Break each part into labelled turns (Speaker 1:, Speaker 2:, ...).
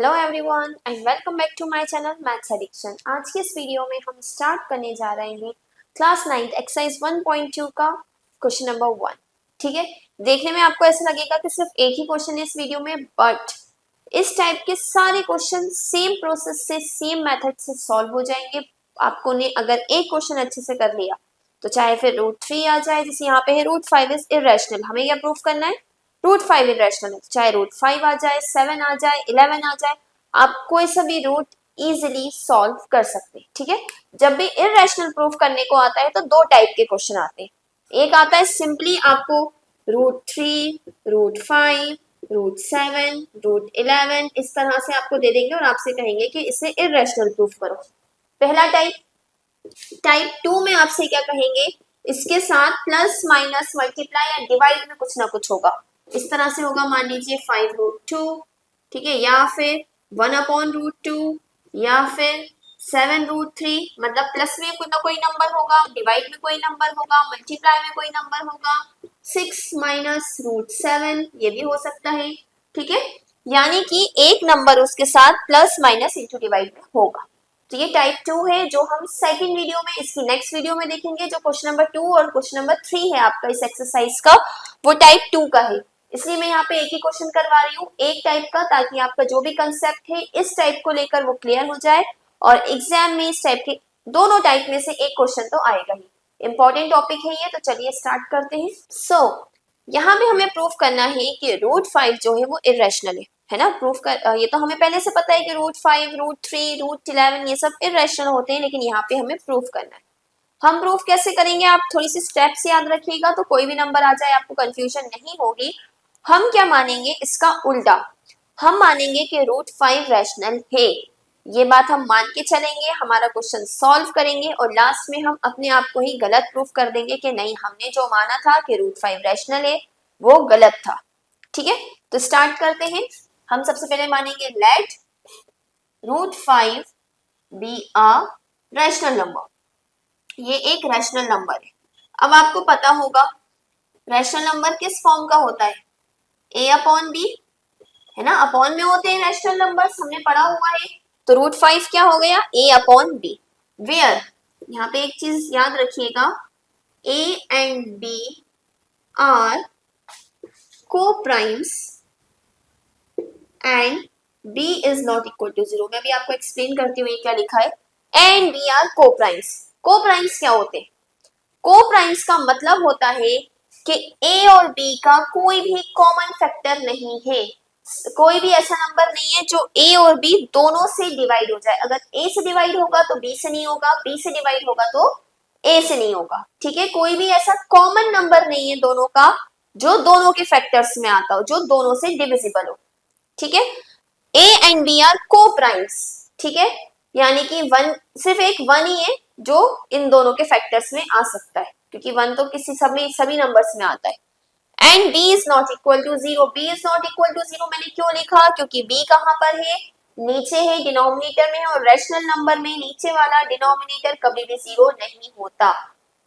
Speaker 1: Hello everyone and welcome back to my channel maths addiction. आज के इस video में हम स्टार्ट करने जा रहे हैं क्लास 9 एक्सरसाइज 1.2 का क्वेश्चन नंबर 1। ठीक है, देखने में आपको ऐसा लगेगा कि सिर्फ एक ही क्वेश्चन है इस वीडियो में, बट इस टाइप के सारे क्वेश्चन सेम प्रोसेस से सेम मेथड से सॉल्व हो जाएंगे। आपको ने अगर एक क्वेश्चन अच्छे से कर लिया तो चाहे फिर √3 आ जाए, जैसे यहाँ पे है √5 इज इरेशनल, हमें क्या प्रूफ करना है, √5 इरेशनल है, चाहे √5 आ जाए, 7 आ जाए, 11 आ जाए, आप कोई सा भी रूट इजिली सॉल्व कर सकते हैं। ठीक है, जब भी इरेशनल प्रूफ करने को आता है तो दो टाइप के क्वेश्चन आते हैं। एक आता है सिंपली आपको √3, √5, √7, √11 इस तरह से आपको दे देंगे और आपसे कहेंगे कि इसे इरेशनल प्रूफ करो। पहला टाइप 2 में आपसे क्या कहेंगे, इसके साथ प्लस माइनस मल्टीप्लाई या डिवाइड में कुछ ना कुछ होगा। इस तरह से होगा, मान लीजिए 5√2, ठीक है, या फिर 1/√2, या फिर 7√3, मतलब प्लस में कोई ना कोई नंबर होगा, डिवाइड में कोई नंबर होगा, मल्टीप्लाई में कोई नंबर होगा, 6 माइनस √7 ये भी हो सकता है। ठीक है, यानी कि एक नंबर उसके साथ प्लस माइनस इंटू डिवाइड में होगा। तो ये टाइप 2 है जो हम सेकंड वीडियो में, इसकी नेक्स्ट वीडियो में देखेंगे। जो क्वेश्चन नंबर 2 और क्वेश्चन नंबर 3 है आपका इस एक्सरसाइज का, वो टाइप 2 का है। इसलिए मैं यहाँ पे एक ही क्वेश्चन करवा रही हूँ एक टाइप का, ताकि आपका जो भी कंसेप्ट है इस टाइप को लेकर वो क्लियर हो जाए और एग्जाम में इस टाइप के दोनों टाइप में से एक क्वेश्चन तो आएगा ही। इंपॉर्टेंट टॉपिक है ये, तो चलिए स्टार्ट करते हैं। यहाँ पे हमें प्रूफ करना है कि √5 जो है वो इरेशनल है ना। प्रूफ कर ये तो हमें पहले से पता है कि √5, √3, √11 ये सब इरेशनल होते हैं, लेकिन यहाँ पे हमें प्रूफ करना है। हम प्रूफ कैसे करेंगे, आप थोड़ी सी स्टेप्स याद रखिएगा, तो कोई भी नंबर आ जाए आपको कंफ्यूजन नहीं होगी। हम क्या मानेंगे, इसका उल्टा हम मानेंगे कि √5 रैशनल है। ये बात हम मान के चलेंगे, हमारा क्वेश्चन सॉल्व करेंगे और लास्ट में हम अपने आप को ही गलत प्रूफ कर देंगे कि नहीं, हमने जो माना था कि √5 रैशनल है वो गलत था। ठीक है, तो स्टार्ट करते हैं। हम सबसे पहले मानेंगे let √5 be a rational number. ये एक रैशनल नंबर है। अब आपको पता होगा रैशनल नंबर किस फॉर्म का होता है, a/b है ना, अपॉन में होते हैं रैशनल नंबर्स, हमने पढ़ा हुआ है। तो √5 क्या हो गया, a/b, वेयर यहाँ पे एक चीज याद रखिएगा, a and b are coprimes and b is not equal to 0। मैं भी आपको एक्सप्लेन करती हूँ क्या लिखा है, एंड b आर को-प्राइम्स। को-प्राइम्स क्या होते हैं, को-प्राइम्स का मतलब होता है कि a और b का कोई भी कॉमन फैक्टर नहीं है। कोई भी ऐसा नंबर नहीं है जो a और b दोनों से डिवाइड हो जाए। अगर a से डिवाइड होगा तो b से नहीं होगा, b से डिवाइड होगा तो a से नहीं होगा। ठीक है, कोई भी ऐसा कॉमन नंबर नहीं है दोनों का जो दोनों के फैक्टर्स में आता हो, जो दोनों से डिविजिबल हो। ठीक है, a एंड b आर को-प्राइम्स। ठीक है, यानी कि वन, सिर्फ एक वन ही है जो इन दोनों के फैक्टर्स में आ सकता है, क्योंकि वन तो किसी सभी नंबर्स में आता है। And b is not equal to 0। b is not equal to 0 मैंने क्यों लिखा, क्योंकि b कहां पर है, नीचे है, डिनोमिनेटर में है, और रैशनल नंबर में नीचे वाला डिनोमिनेटर कभी भी 0 नहीं होता।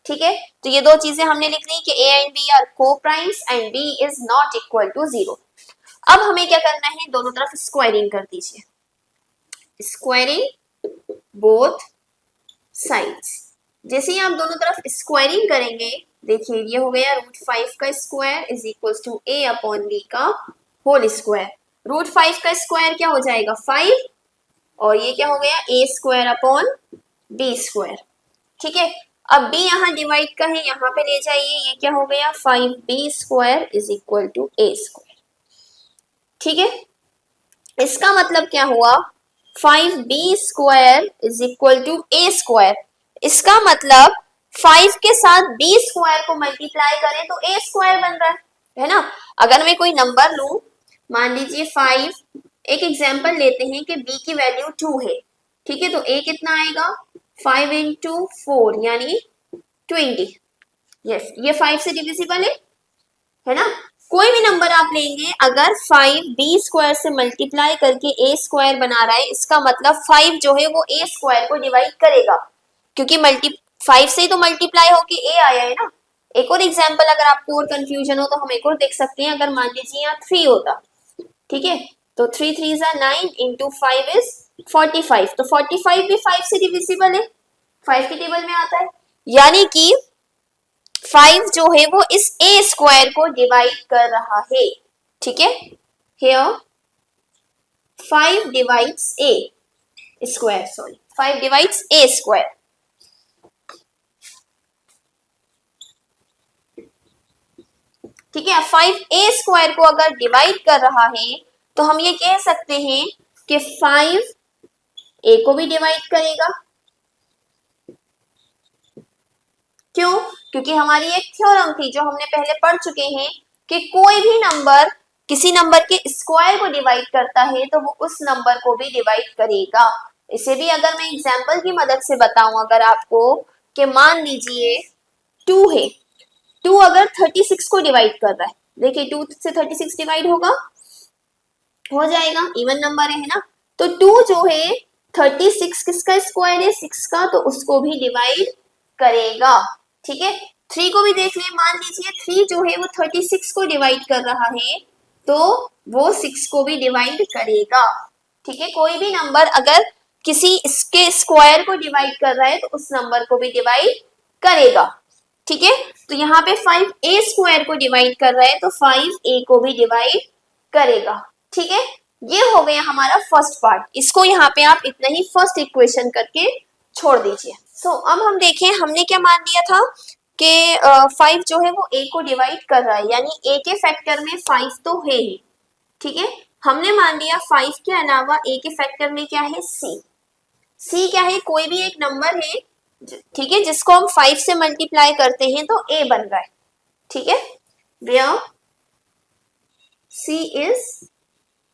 Speaker 1: ठीक है, तो ये दो चीजें हमने लिख ली कि a and b are coprimes and b is not equal to 0। अब हमें क्या करना है, दोनों तरफ स्क्वायरिंग कर दीजिए, स्क्वायरिंग बोथ साइड्स। जैसे ही आप दोनों तरफ स्क्वायरिंग करेंगे, देखिए ये हो गया √5 का square is equal to a/b का होल स्क्वायर। √5 का स्क्वायर क्या हो जाएगा, 5, और ये क्या हो गया, a²/b²। ठीक है, अब b यहाँ डिवाइड का है, यहाँ पे ले जाइए, ये क्या हो गया, 5b² is equal to a²। ठीक है, इसका मतलब क्या हुआ, 5b² is equal to a²। इसका मतलब 5 के साथ b² को मल्टीप्लाई करें तो a² बन रहा है ना। अगर मैं कोई नंबर लूं, मान लीजिए 5, एक एग्जांपल लेते हैं कि b की वैल्यू 2 है। ठीक है, तो a कितना आएगा, 5 × 4 यानी 20। यस, ये 5 से डिविजिबल है ना। कोई भी नंबर आप लेंगे, अगर 5 b² से मल्टीप्लाई करके a² बना रहा है, इसका मतलब 5 जो है वो a² को डिवाइड करेगा, क्योंकि 5 से ही तो मल्टीप्लाई होके a आया है ना। एक और एग्जांपल, अगर आपको और कंफ्यूजन हो तो हम एक और देख सकते हैं। अगर मान लीजिए यहाँ 3 होता, ठीक है, तो 3 3 ज़ा 9 इंटू 5 इज 45। तो 45 भी 5 से डिविजिबल है, 5 के टेबल में आता है, यानी कि 5 जो है वो इस ए स्क्वायर को डिवाइड कर रहा है। ठीक है, here 5 divides A square, sorry 5 divides A square. ठीक है, 5 ए स्क्वायर को अगर डिवाइड कर रहा है तो हम ये कह सकते हैं कि 5 ए को भी डिवाइड करेगा। क्यों? क्योंकि हमारी एक थ्योरम थी जो हमने पहले पढ़ चुके हैं कि कोई भी नंबर किसी नंबर के स्क्वायर को डिवाइड करता है तो वो उस नंबर को भी डिवाइड करेगा। इसे भी अगर मैं एग्जांपल की मदद से बताऊं अगर आपको, कि मान लीजिए 2 है, 2 अगर 36 को डिवाइड कर रहा है, देखिए 2 से 36 डिवाइड होगा, हो जाएगा, इवन नंबर है ना। तो 2 जो है 36 किसका स्क्वायर है, 6 का, तो उसको भी डिवाइड करेगा। ठीक है, 3 को भी देख लें, मान लीजिए 3 जो है वो 36 को डिवाइड कर रहा है तो वो 6 को भी डिवाइड करेगा। ठीक है, कोई भी नंबर अगर किसी इसके स्क्वायर को डिवाइड कर रहा है तो उस नंबर को भी डिवाइड करेगा। ठीक है, तो यहाँ पे 5a स्क्वायर को डिवाइड कर रहा है तो 5a को भी डिवाइड करेगा। ठीक है, ये हो गया हमारा फर्स्ट पार्ट। इसको यहाँ पे आप इतना ही फर्स्ट इक्वेशन करके छोड़ दीजिए। अब हम देखें, हमने क्या मान लिया था कि 5 जो है वो a को डिवाइड कर रहा है, यानी a के फैक्टर में 5 तो है ही। ठीक है, हमने मान लिया 5 के अलावा a के फैक्टर में क्या है, c क्या है, कोई भी एक नंबर है, ठीक है, जिसको हम 5 से मल्टीप्लाई करते हैं तो a बन रहा है। ठीक है, where c is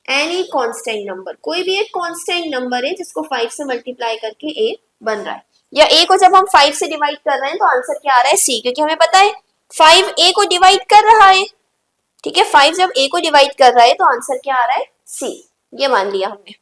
Speaker 1: any constant number, कोई भी एक कांस्टेंट नंबर है जिसको 5 से मल्टीप्लाई करके a बन रहा है, या a को जब हम 5 से डिवाइड कर रहे हैं तो आंसर क्या आ रहा है, c, क्योंकि हमें पता है 5 a को डिवाइड कर रहा है। ठीक है, 5 जब a को डिवाइड कर रहा है तो आंसर क्या आ रहा है, c, ये मान लिया हमने।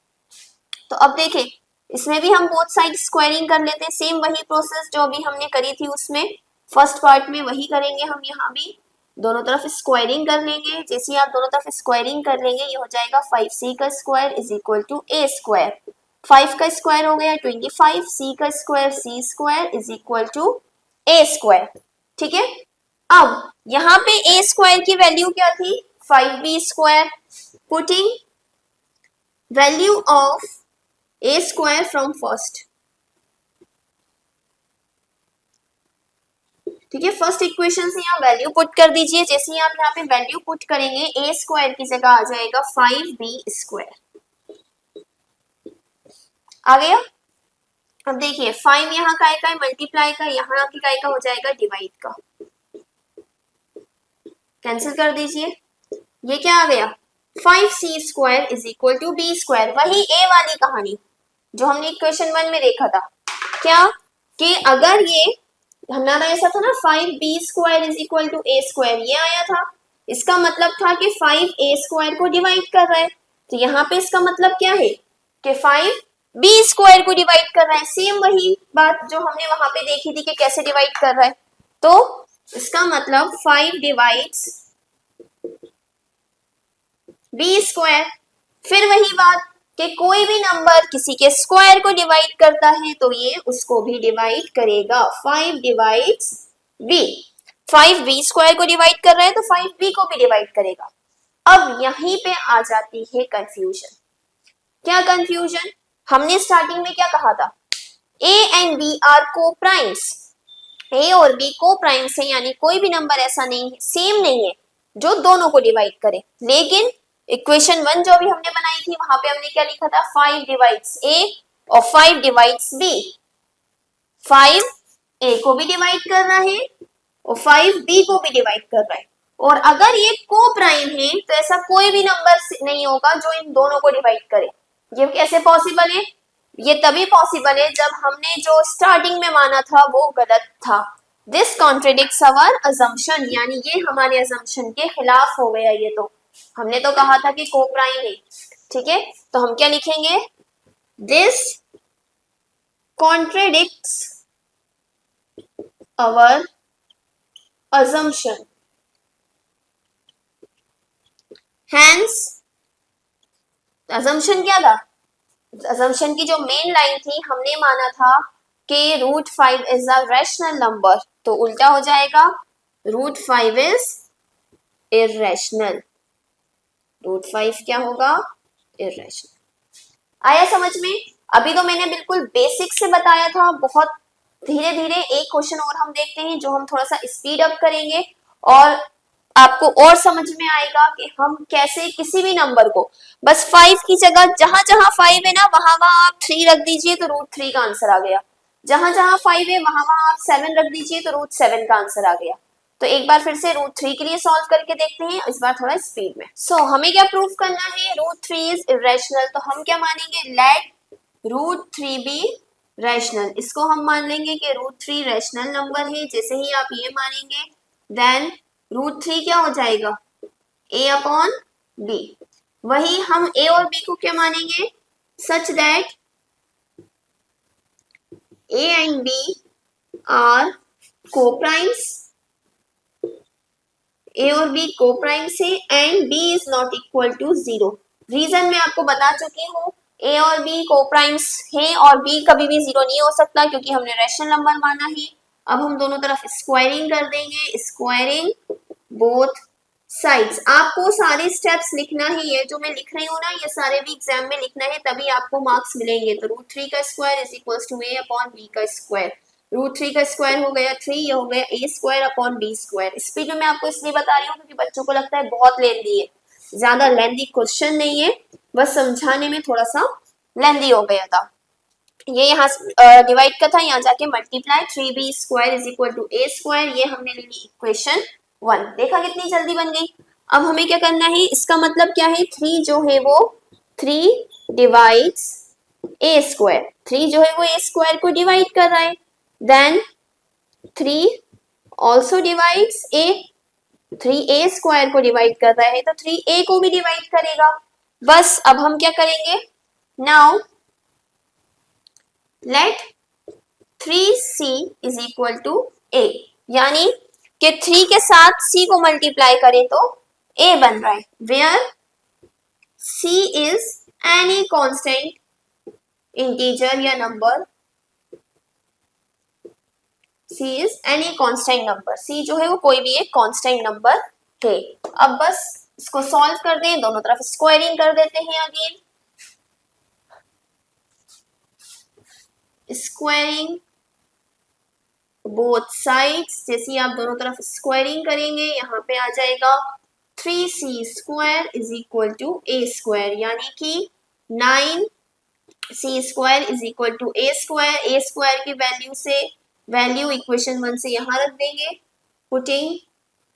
Speaker 1: तो अब देखें, इसमें भी हम बोथ साइड स्क्वायरिंग कर लेते हैं, सेम वही प्रोसेस जो अभी हमने करी थी उसमें फर्स्ट पार्ट में, वही करेंगे हम यहाँ भी, दोनों तरफ स्क्वायरिंग कर लेंगे। जैसे ही आप दोनों तरफ स्क्वायरिंग कर लेंगे ये हो जाएगा 5c का square is equal to a square, 5 का स्क्वायर हो गया 25, c का square c square is equal to a square. ठीक है, अब यहाँ पे a स्क्वायर की वैल्यू क्या थी, 5b square, putting value of a square from first. ठीक है, फर्स्ट इक्वेशन से यहाँ वैल्यू पुट कर दीजिए। जैसे ही आप यहाँ पे वैल्यू पुट करेंगे a स्क्वायर की जगह आ जाएगा 5b स्क्वायर, आ गया। अब देखिए 5 यहाँ का मल्टीप्लाई का, यहाँ की का हो जाएगा डिवाइड का, कैंसिल कर दीजिए, ये क्या आ गया 5c square is equal to b square, वही a वाली कहानी जो हमने इक्वेशन 1 में देखा था। क्या कि अगर ये हमारा ऐसा था ना 5b square is equal to a square, ये आया था, इसका मतलब था कि 5a स्क्वायर को डिवाइड कर रहा है, तो यहाँ पे इसका मतलब क्या है कि 5b स्क्वायर को डिवाइड कर रहा है। सेम वही बात जो हमने वहां पे देखी थी कि कैसे डिवाइड कर रहा है, तो इसका मतलब 5 डिवाइड्स b स्क्वायर। फिर वही बात कि कोई भी नंबर किसी के स्क्वायर को डिवाइड करता है तो ये उसको भी डिवाइड करेगा, 5 डिवाइड्स b, 5b स्क्वायर को डिवाइड कर रहा है तो 5b को भी डिवाइड करेगा। अब यहीं पे आ जाती है कंफ्यूजन। क्या कंफ्यूजन, हमने स्टार्टिंग में क्या कहा था, a एंड b आर को प्राइम्स, a और b को प्राइम्स है, यानी कोई भी नंबर ऐसा नहीं है, सेम नहीं है जो दोनों को डिवाइड करे। लेकिन इक्वेशन 1 जो भी हमने बनाई थी वहां पे हमने क्या लिखा था, 5 डिवाइड्स a और 5 डिवाइड्स b, 5 a को भी डिवाइड कर रहा है और 5 b को भी डिवाइड कर रहा है। और अगर ये को प्राइम है तो ऐसा कोई भी नंबर नहीं होगा जो इन दोनों को डिवाइड करे। ये कैसे पॉसिबल है, ये तभी पॉसिबल है जब हमने जो स्टार्टिंग में माना था वो गलत था। दिस कॉन्ट्रेडिक्ट्स अवर अजम्पशन, यानी ये हमारे अजम्पशन के खिलाफ हो गया। ये तो हमने तो कहा था कि को प्राइम है। ठीक है, तो हम क्या लिखेंगे, this contradicts our assumption, hence assumption क्या था? अजम्पशन की जो मेन लाइन थी, हमने माना था कि √5 इज अ रैशनल नंबर, तो उल्टा हो जाएगा √5 इज इर्रेशनल। √5 क्या होगा? इर्रेशनल। आया समझ में? अभी तो मैंने बिल्कुल बेसिक से बताया था, बहुत धीरे धीरे एक क्वेश्चन और हम देखते हैं जो हम थोड़ा सा स्पीड अप करेंगे और आपको और समझ में आएगा कि हम कैसे किसी भी नंबर को, बस 5 की जगह जहां जहां 5 है ना वहां वहां आप 3 रख दीजिए तो √3 का आंसर आ गया। जहां जहां 5 है वहां वहां आप 7 रख दीजिए तो √7 का आंसर आ गया। तो एक बार फिर से √3 के लिए सॉल्व करके देखते हैं, इस बार थोड़ा स्पीड में। हमें क्या प्रूव करना है? √3 इज इरेशनल, तो हम क्या मानेंगे? Let √3 be rational. इसको हम मान लेंगे कि √3 रैशनल नंबर है। जैसे ही आप ये मानेंगे देन √3 क्या हो जाएगा? a upon B. वही हम a और b को क्या मानेंगे? Such that a and b are coprimes. a और b कोप्राइम्स है and b is not equal to 0। Reason मैं आपको बता चुकी हूँ, a और b कोप्राइम्स हैं और b कभी भी 0 नहीं हो सकता क्योंकि हमने रैशनल नंबर माना है। अब हम दोनों तरफ स्क्वायरिंग कर देंगे, स्क्वायरिंग बोथ साइड्स। आपको सारे स्टेप्स लिखना ही है, जो मैं लिख रही हूँ ना ये सारे भी एग्जाम में लिखना है, तभी आपको मार्क्स मिलेंगे। तो √3 का square is equal to a upon b का स्क्वायर। √3 का स्क्वायर हो गया 3, ये हो गया a square upon b square. Speed में मैं आपको इसलिए बता रही हूँ क्योंकि बच्चों को लगता है बहुत लेंदी है, ज्यादा लेंदी क्वेश्चन नहीं है, बस समझाने में थोड़ा सा लेंदी हो गया था। ये यहाँ डिवाइड का था, यहाँ जाके multiply 3b square is equal to a square. ये हमने ले ली इक्वेशन 1। देखा कितनी जल्दी बन गई। अब हमें क्या करना है? इसका मतलब क्या है? 3 जो है वो 3 डिवाइड्स a स्क्वायर। 3 जो है वो a स्क्वायर को डिवाइड कर रहा है। Then 3 also divides a। 3a square को डिवाइड कर रहा है तो 3a को भी डिवाइड करेगा। बस अब हम क्या करेंगे? Now let 3c is equal to a, यानी कि 3 के साथ c को मल्टीप्लाई करें तो a बन रहा है, where c is any constant integer या number. c is any constant number, c जो है वो कोई भी एक कांस्टेंट नंबर है। अब बस इसको सॉल्व कर दें, दोनों तरफ स्क्वायरिंग कर देते हैं अगेन। स्क्वायरिंग बोथ साइड्स, जैसे ही आप दोनों तरफ स्क्वायरिंग करेंगे यहाँ पे आ जाएगा 3c square is equal to a square, यानी कि 9c square is equal to a square. a square की वैल्यू इक्वेशन 1 से यहाँ रख देंगे, putting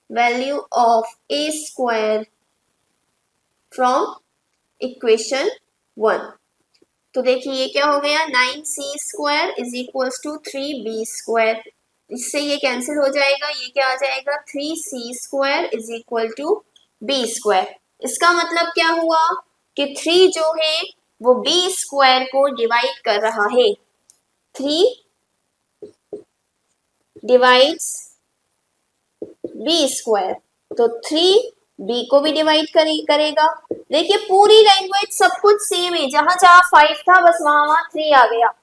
Speaker 1: value of a square from equation 1। तो देखिए ये क्या हो गया? 9c square is equal to 3b square. इससे ये कैंसिल हो जाएगा, ये क्या आ जाएगा? 3c square is equal to b square. इसका मतलब क्या हुआ कि 3 जो है वो b स्क्वायर को डिवाइड कर रहा है। 3 डिवाइड्स b स्क्वायर, तो 3b को भी डिवाइड करेगा। देखिए पूरी लैंग्वेज सब कुछ सेम है, जहां जहां 5 था बस वहां वहां 3 आ गया।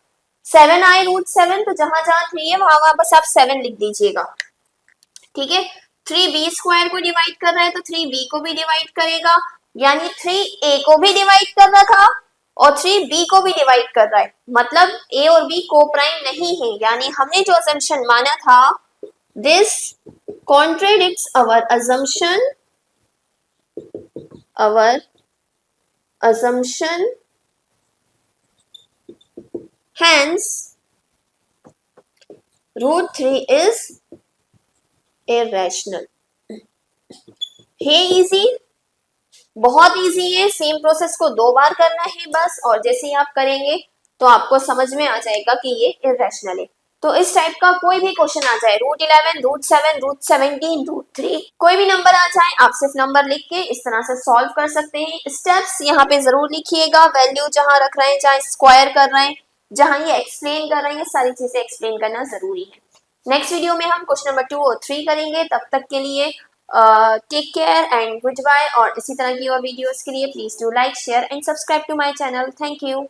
Speaker 1: 7 आए √7, तो जहां जहां 3 है वहां वहां बस आप 7 लिख दीजिएगा। ठीक है, 3b स्क्वायर को डिवाइड कर रहा है तो 3b को भी डिवाइड करेगा, यानी 3a को भी डिवाइड कर रहा था और 3b को भी डिवाइड कर रहा है। मतलब a और b को प्राइम नहीं है, यानी हमने जो असम्पशन माना था this contradicts our assumption, hence √3 is irrational। है इजी, बहुत इजी है। सेम प्रोसेस को 2 बार करना है बस, और जैसे ही आप करेंगे तो आपको समझ में आ जाएगा कि ये इरेशनल है। तो इस टाइप का कोई भी क्वेश्चन आ जाए, √11, √7, √17, √3, कोई भी नंबर आ जाए, आप सिर्फ नंबर लिख के इस तरह से सॉल्व कर सकते हैं। स्टेप्स यहाँ पे जरूर लिखिएगा, वैल्यू जहाँ रख रहे हैं, जहाँ स्क्वायर कर रहे हैं, जहाँ ये एक्सप्लेन कर रहे हैं, सारी चीजें एक्सप्लेन करना जरूरी है। नेक्स्ट वीडियो में हम क्वेश्चन नंबर 2 और 3 करेंगे। तब तक के लिए take care and goodbye. और इसी तरह की और वीडियोस के लिए please do like share and subscribe to my channel. Thank you.